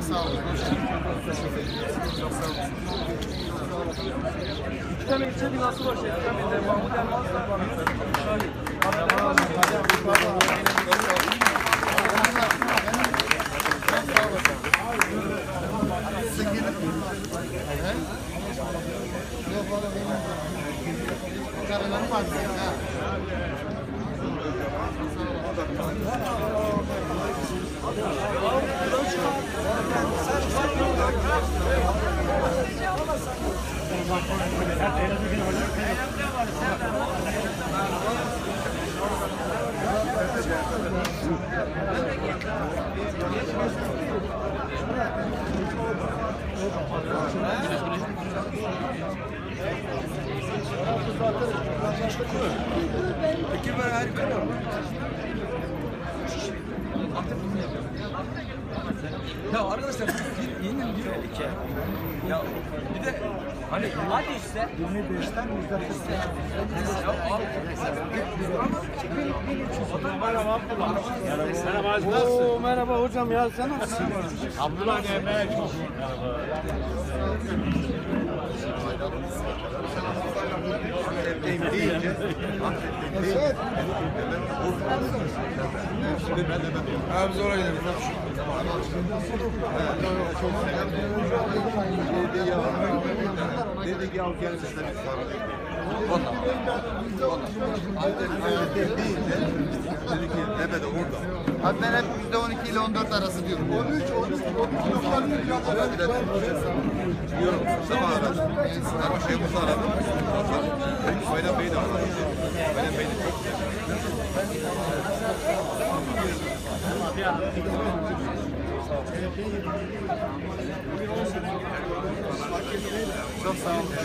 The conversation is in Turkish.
sağ olun. Çok sağ olun. İki tane ilçe binası var Şehit'ten Mahmut Elmas'la var. Karıları var. Peki ben harika. Ya arkadaşlar yeni diyor ki ya bir de hani hadi işte 25'ten %5'te ya abi merhaba Abdullah. Merhaba hocam ya sen nasılsın? Abdullah demeye çok Antep'teyim deyince Abi zor gidelim. dedi ki al gelin size bir sorun. Antep deyince dedi ki demedi orada. Abi ben hep %12 ile 14 arası diyorum. 13 diyorum. Sabah aradım. Ama Şeyhmus'u aradım. Bayram Bey'i de aradım. Bayram Bey'i de çok çok sağ olun.